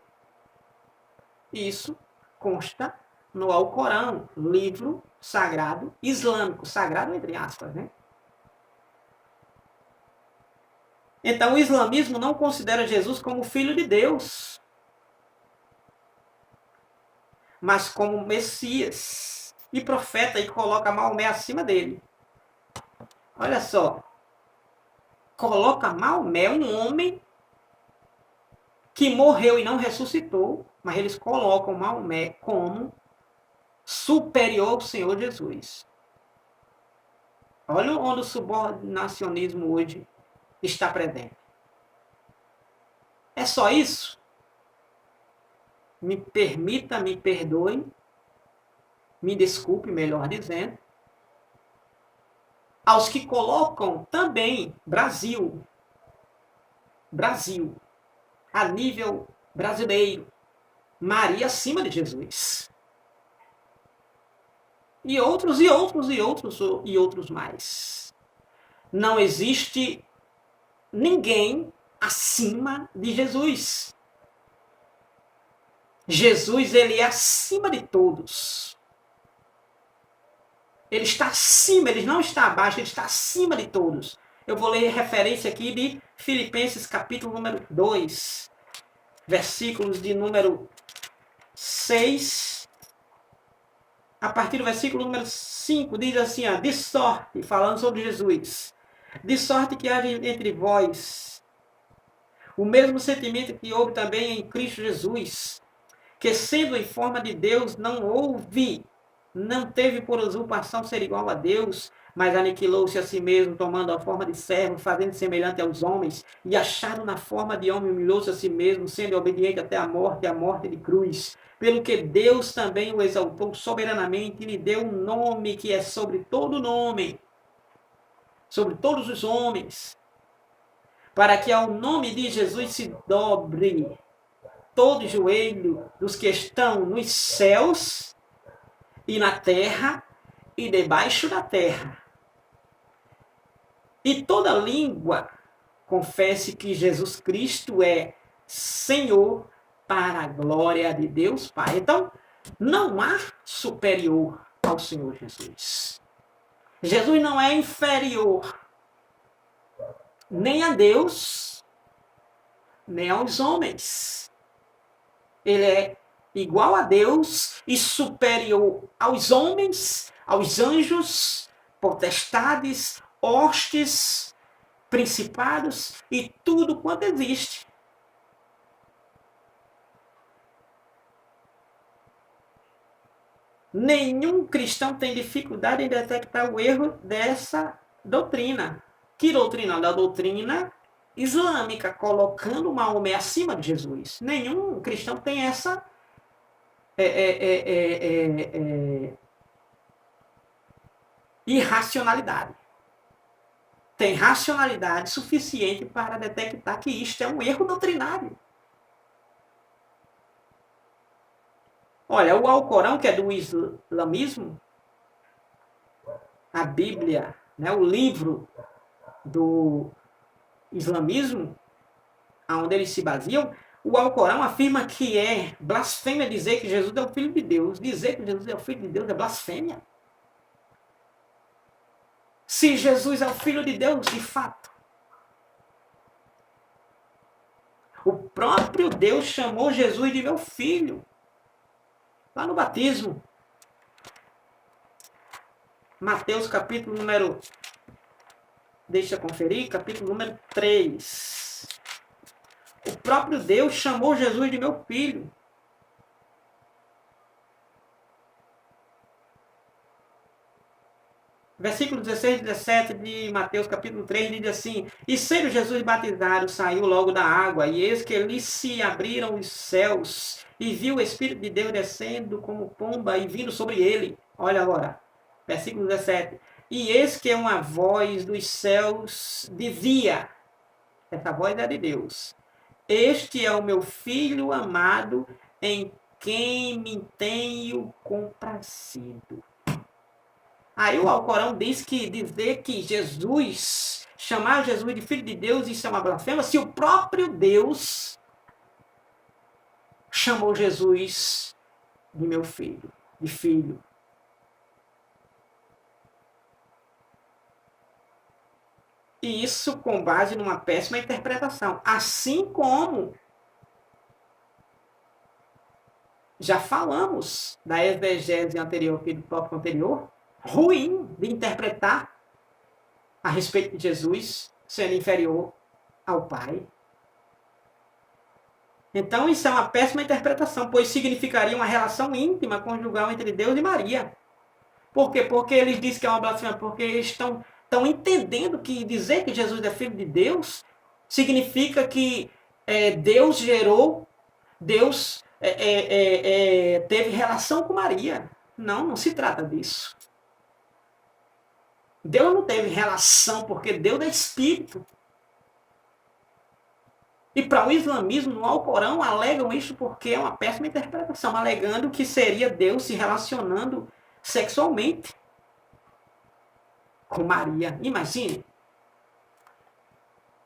Isso consta no Alcorão, livro sagrado islâmico, sagrado entre aspas, né? Então o islamismo não considera Jesus como filho de Deus, mas como Messias e profeta, e coloca Maomé acima dele. Olha só, coloca Maomé, um homem que morreu e não ressuscitou, mas eles colocam Maomé como superior ao Senhor Jesus. Olha onde o subordinacionismo hoje está presente. É só isso? Me permita, me perdoe, me desculpe, melhor dizendo, aos que colocam também Brasil, a nível brasileiro, Maria acima de Jesus. E outros, e outros, e outros, e outros mais. Não existe ninguém acima de Jesus. Jesus, ele é acima de todos. Ele está acima, ele não está abaixo, ele está acima de todos. Eu vou ler referência aqui de Filipenses capítulo número 2, versículos de número 6, a partir do versículo número 5, diz assim, de sorte, falando sobre Jesus, de sorte que haja entre vós o mesmo sentimento que houve também em Cristo Jesus, que sendo em forma de Deus, não teve por usurpação ser igual a Deus, mas aniquilou-se a si mesmo, tomando a forma de servo, fazendo semelhante aos homens, e achado na forma de homem, humilhou-se a si mesmo, sendo obediente até a morte de cruz. Pelo que Deus também o exaltou soberanamente e lhe deu um nome que é sobre todo nome, sobre todos os homens, para que ao nome de Jesus se dobre todo joelho dos que estão nos céus e na terra e debaixo da terra. E toda língua confesse que Jesus Cristo é Senhor para a glória de Deus Pai. Então, não há superior ao Senhor Jesus. Jesus não é inferior nem a Deus, nem aos homens. Ele é igual a Deus e superior aos homens, aos anjos, potestades, hostes, principados e tudo quanto existe. Nenhum cristão tem dificuldade em detectar o erro dessa doutrina. Que doutrina? Da doutrina islâmica, colocando Maomé acima de Jesus. Nenhum cristão tem essa irracionalidade. Tem racionalidade suficiente para detectar que isto é um erro doutrinário. Olha, o Alcorão, que é do islamismo, a Bíblia, né, o livro do islamismo, onde eles se baseiam, o Alcorão afirma que é blasfêmia dizer que Jesus é o Filho de Deus. Dizer que Jesus é o Filho de Deus é blasfêmia. Se Jesus é o Filho de Deus, de fato, o próprio Deus chamou Jesus de meu filho, lá no batismo. Mateus capítulo número, deixa eu conferir, capítulo número 3. O próprio Deus chamou Jesus de meu filho. Versículo 16 e 17 de Mateus capítulo 3 diz assim: E sendo Jesus batizado, saiu logo da água, e eis que lhe se abriram os céus, e viu o Espírito de Deus descendo como pomba e vindo sobre ele. Olha agora, versículo 17. E eis que uma voz dos céus dizia, essa voz é de Deus: Este é o meu filho amado, em quem me tenho comprazido. Aí o Alcorão diz que dizer que Jesus, chamar Jesus de Filho de Deus, isso é uma blasfêmia, se o próprio Deus chamou Jesus de meu filho, de filho. E isso com base numa péssima interpretação. Assim como já falamos da exegese anterior, aqui do tópico anterior, ruim de interpretar a respeito de Jesus sendo inferior ao Pai. Então isso é uma péssima interpretação, pois significaria uma relação íntima conjugal entre Deus e Maria. Por quê? Porque eles dizem que é uma blasfêmia, porque eles estão entendendo que dizer que Jesus é filho de Deus significa que Deus gerou, Deus teve relação com Maria. Não, não se trata disso. Deus não teve relação, porque Deus é espírito. E para o islamismo, no Alcorão, alegam isso porque é uma péssima interpretação, alegando que seria Deus se relacionando sexualmente com Maria. Imagine.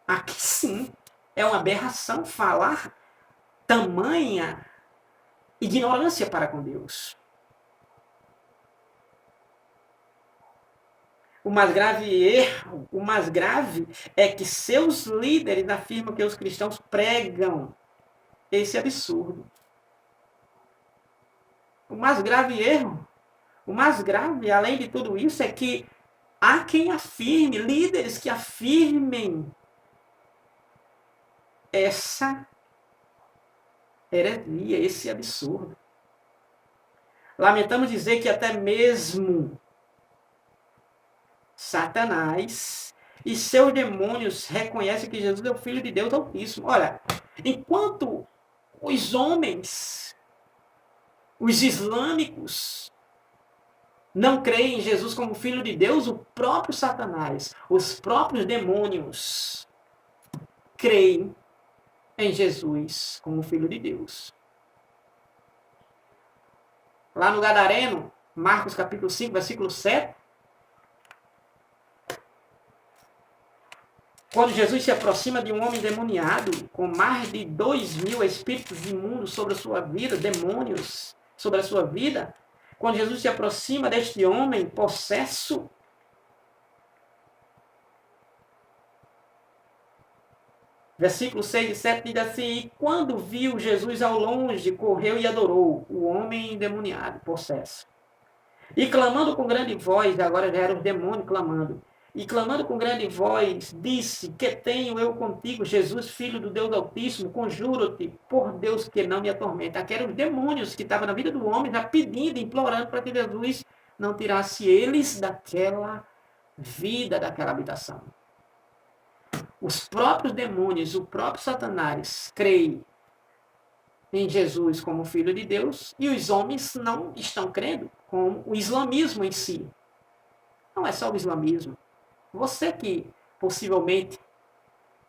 Aqui sim é uma aberração falar tamanha ignorância para com Deus. O mais grave é que seus líderes afirmam que os cristãos pregam esse absurdo. O mais grave erro, o mais grave, além de tudo isso, é que há quem afirme, líderes que afirmem essa heresia, esse absurdo. Lamentamos dizer que até mesmo Satanás e seus demônios reconhecem que Jesus é o Filho de Deus Altíssimo. Olha, enquanto os homens, os islâmicos, não creem em Jesus como Filho de Deus, o próprio Satanás, os próprios demônios creem em Jesus como Filho de Deus. Lá no Gadareno, Marcos capítulo 5, versículo 7, quando Jesus se aproxima de um homem demoniado, com mais de 2.000 espíritos imundos sobre a sua vida, demônios sobre a sua vida, quando Jesus se aproxima deste homem possesso, versículo 6 e 7 diz assim: e quando viu Jesus ao longe, correu e adorou o homem endemoniado, possesso. E clamando com grande voz, agora já eram os demônios clamando, e clamando com grande voz, disse: que tenho eu contigo, Jesus, Filho do Deus Altíssimo? Conjuro-te, por Deus, que não me atormenta. Aqui eram os demônios que estavam na vida do homem, já pedindo, implorando para que Jesus não tirasse eles daquela vida, daquela habitação. Os próprios demônios, o próprio Satanás, creem em Jesus como Filho de Deus, e os homens não estão crendo, como o islamismo em si. Não é só o islamismo. Você que, possivelmente,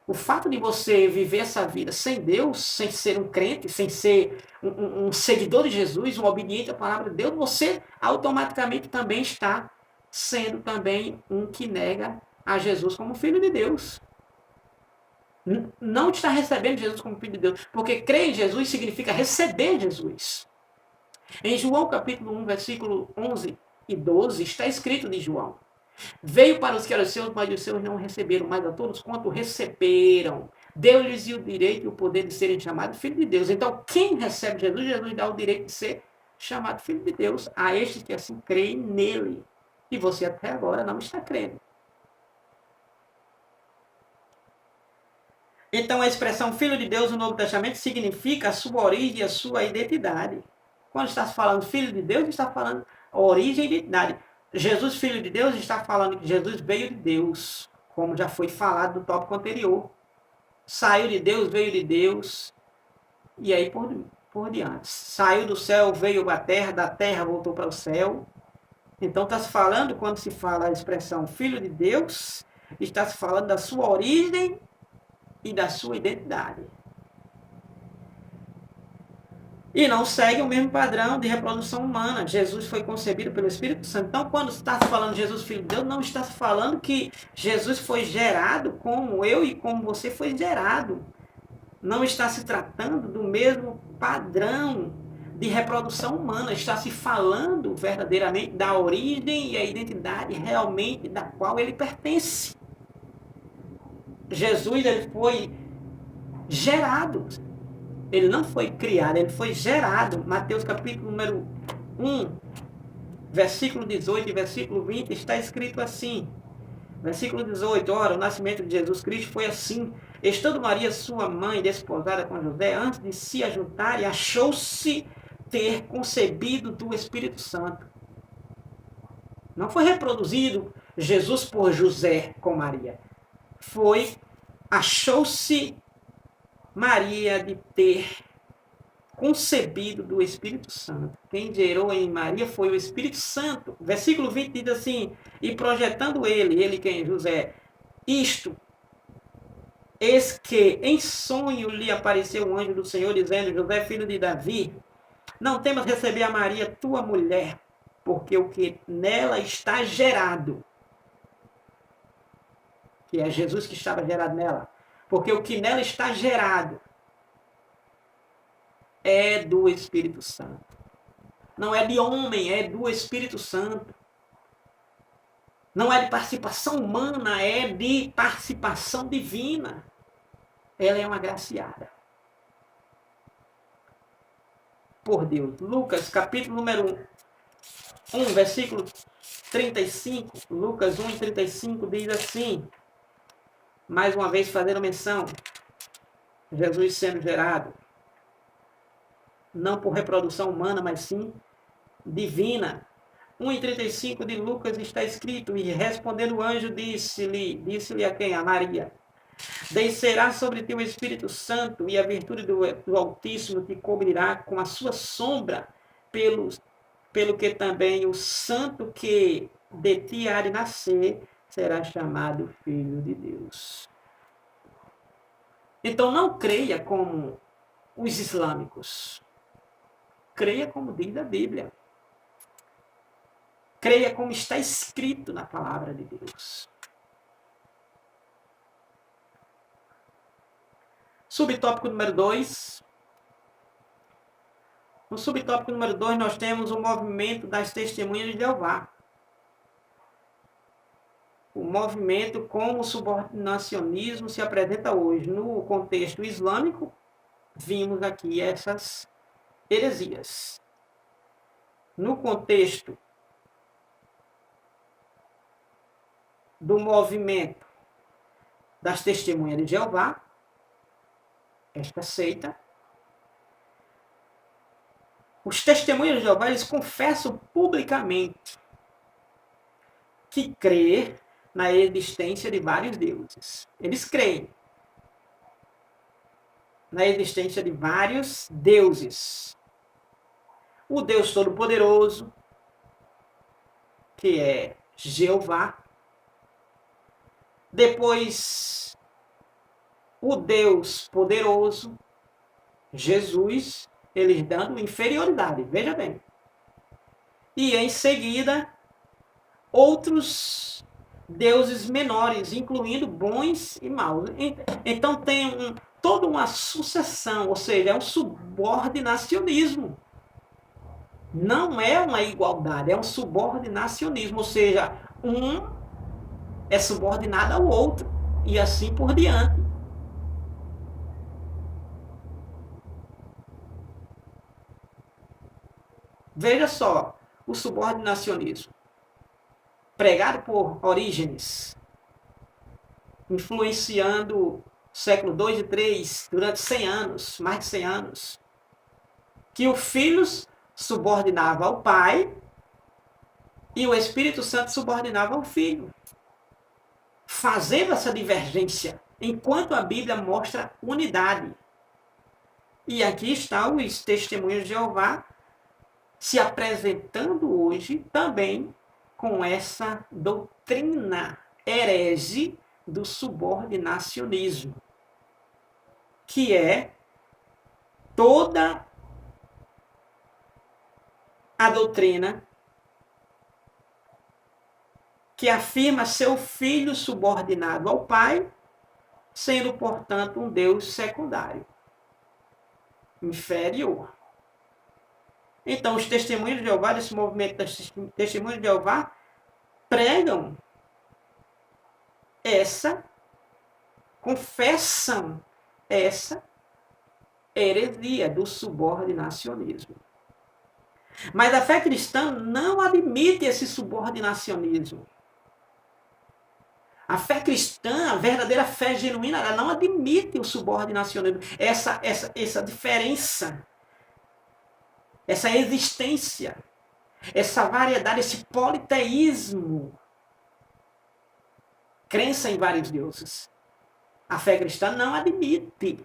o fato de você viver essa vida sem Deus, sem ser um crente, sem ser um seguidor de Jesus, um obediente à palavra de Deus, você automaticamente também está sendo também um que nega a Jesus como Filho de Deus. Não está recebendo Jesus como Filho de Deus, porque crer em Jesus significa receber Jesus. Em João capítulo 1, versículo 11 e 12, está escrito de João: veio para os que eram seus, mas os seus não receberam, mas a todos quanto receberam, deu-lhes o direito e o poder de serem chamados filhos de Deus. Então, quem recebe Jesus, Jesus dá o direito de ser chamado filho de Deus a estes que assim creem nele. E você até agora não está crendo. Então, a expressão Filho de Deus no Novo Testamento significa a sua origem e a sua identidade. Quando está falando Filho de Deus, está falando origem e identidade. Jesus, Filho de Deus, está falando que Jesus veio de Deus, como já foi falado no tópico anterior. Saiu de Deus, veio de Deus, e aí por diante. Saiu do céu, veio à terra, da terra voltou para o céu. Então, está se falando, quando se fala a expressão Filho de Deus, está se falando da sua origem e da sua identidade. E não segue o mesmo padrão de reprodução humana. Jesus foi concebido pelo Espírito Santo. Então, quando está se falando de Jesus, Filho de Deus, não está se falando que Jesus foi gerado como eu e como você foi gerado. Não está se tratando do mesmo padrão de reprodução humana. Está se falando verdadeiramente da origem e a identidade realmente da qual ele pertence. Jesus, ele foi gerado. Ele não foi criado, ele foi gerado. Mateus capítulo número 1, versículo 18 e versículo 20, está escrito assim: Versículo 18, ora, o nascimento de Jesus Cristo foi assim. Estando Maria, sua mãe, desposada com José, antes de se ajuntarem, achou-se ter concebido do Espírito Santo. Não foi reproduzido Jesus por José com Maria. Achou-se Maria de ter concebido do Espírito Santo. Quem gerou em Maria foi o Espírito Santo. Versículo 20 diz assim, e projetando ele quem? José, isto, eis que em sonho lhe apareceu um anjo do Senhor, dizendo, José, filho de Davi, não temas receber a Maria, tua mulher, porque o que nela está gerado, que é Jesus que estava gerado nela, porque o que nela está gerado é do Espírito Santo. Não é de homem, é do Espírito Santo. Não é de participação humana, é de participação divina. Ela é uma agraciada por Deus. Lucas, capítulo número 1, versículo 35. Lucas 1, 35 diz assim, mais uma vez fazendo menção, Jesus sendo gerado, não por reprodução humana, mas sim divina. 1:35 de Lucas está escrito, e respondendo o anjo, disse-lhe a quem? A Maria, descerá sobre ti o Espírito Santo, e a virtude do Altíssimo te cobrirá com a sua sombra, pelo que também o santo que de ti há de nascer será chamado Filho de Deus. Então não creia como os islâmicos. Creia como diz a Bíblia. Creia como está escrito na palavra de Deus. Subtópico número 2. No subtópico número 2, nós temos o movimento das testemunhas de Jeová. O movimento como o subordinacionismo se apresenta hoje. No contexto islâmico, vimos aqui essas heresias. No contexto do movimento das testemunhas de Jeová, esta seita, os testemunhas de Jeová, eles confessam publicamente que crê na existência de vários deuses. Eles creem na existência de vários deuses. O Deus Todo-Poderoso, que é Jeová. Depois, o Deus Poderoso, Jesus, eles dando inferioridade, veja bem. E em seguida, outros deuses menores, incluindo bons e maus. Então tem toda uma sucessão, ou seja, é um subordinacionismo. Não é uma igualdade, é um subordinacionismo, ou seja, um é subordinado ao outro, e assim por diante. Veja só, o subordinacionismo, pregado por Orígenes, influenciando século 2 e 3, durante 100 anos, mais de 100 anos, que o Filho subordinava ao Pai e o Espírito Santo subordinava ao Filho, fazendo essa divergência, enquanto a Bíblia mostra unidade. E aqui está os testemunhos de Jeová se apresentando hoje também com essa doutrina herege do subordinacionismo, que é toda a doutrina que afirma ser o filho subordinado ao pai, sendo, portanto, um Deus secundário, inferior. Então, os testemunhos de Jeová, desse movimento das testemunhas de Jeová, pregam confessam essa heresia do subordinacionismo. Mas a fé cristã não admite esse subordinacionismo. A fé cristã, a verdadeira fé genuína, ela não admite o subordinacionismo, essa diferença, essa existência, essa variedade, esse politeísmo, crença em vários deuses. A fé cristã não admite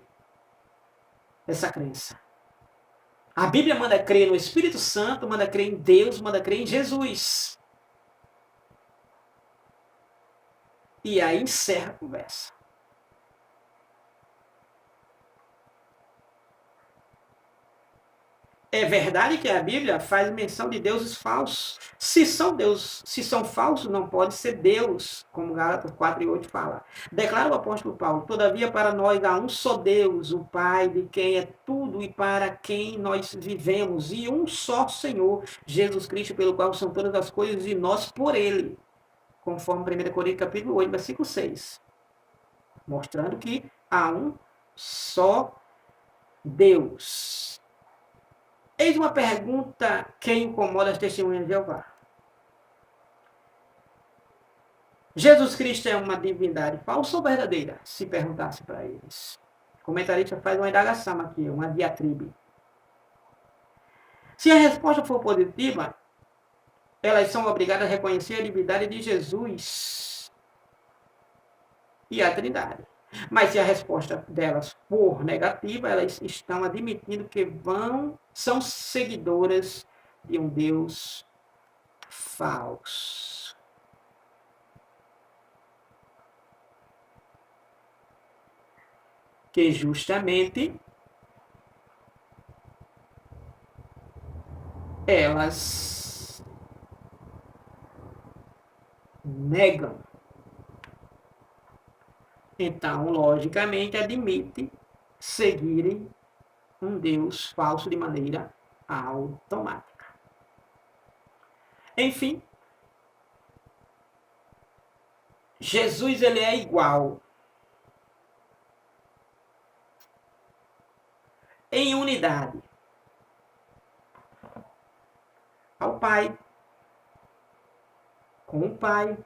essa crença. A Bíblia manda crer no Espírito Santo, manda crer em Deus, manda crer em Jesus. E aí encerra a conversa. É verdade que a Bíblia faz menção de deuses falsos. Se são falsos, não pode ser Deus, como Gálatas 4:8 fala. Declara o apóstolo Paulo: todavia para nós há um só Deus, o Pai, de quem é tudo e para quem nós vivemos, e um só Senhor, Jesus Cristo, pelo qual são todas as coisas, e nós por ele. Conforme 1 Coríntios capítulo 8, versículo 6. Mostrando que há um só Deus. Eis uma pergunta que incomoda as testemunhas de Jeová. Jesus Cristo é uma divindade falsa ou verdadeira? Se perguntasse para eles. O comentarista faz uma indagação aqui, uma diatribe. Se a resposta for positiva, elas são obrigadas a reconhecer a divindade de Jesus e a Trindade. Mas se a resposta delas for negativa, elas estão admitindo que são seguidoras de um Deus falso. Que justamente elas negam. Então, logicamente, admite seguirem um Deus falso de maneira automática. Enfim, Jesus ele é igual em unidade ao Pai, com o Pai.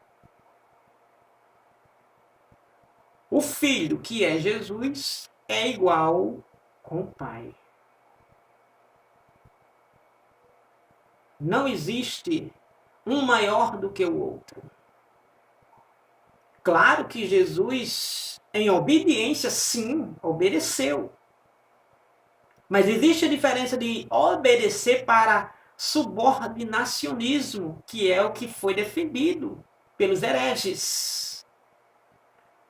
O Filho, que é Jesus, é igual com o Pai. Não existe um maior do que o outro. Claro que Jesus, em obediência, sim, obedeceu. Mas existe a diferença de obedecer para subordinacionismo, que é o que foi defendido pelos hereges,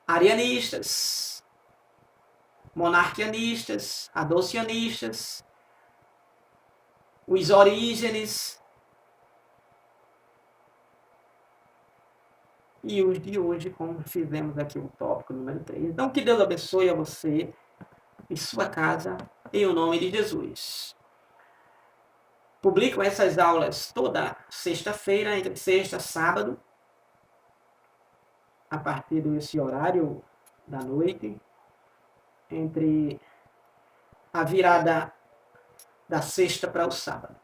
arianistas, monarquianistas, adocianistas, os Orígenes e os de hoje, como fizemos aqui o tópico número 3. Então, que Deus abençoe a você e sua casa, em o nome de Jesus. Publico essas aulas toda sexta-feira, entre sexta e sábado, a partir desse horário da noite, entre a virada da sexta para o sábado.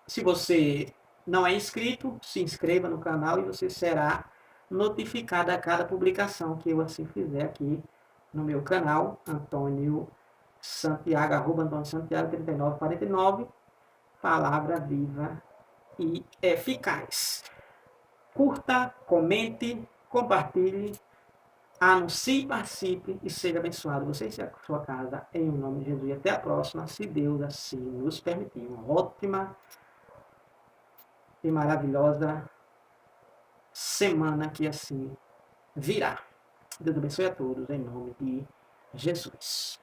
Se você não é inscrito, se inscreva no canal e você será notificado a cada publicação que eu assim fizer aqui no meu canal, Antônio Santiago, @Antônio Santiago 3949, palavra viva e eficaz. Curta, comente, compartilhe, anuncie, participe e seja abençoado. Você e a sua casa, em nome de Jesus. E até a próxima, se Deus assim nos permitir. Uma ótima e maravilhosa semana que assim virá. Deus abençoe a todos, em nome de Jesus.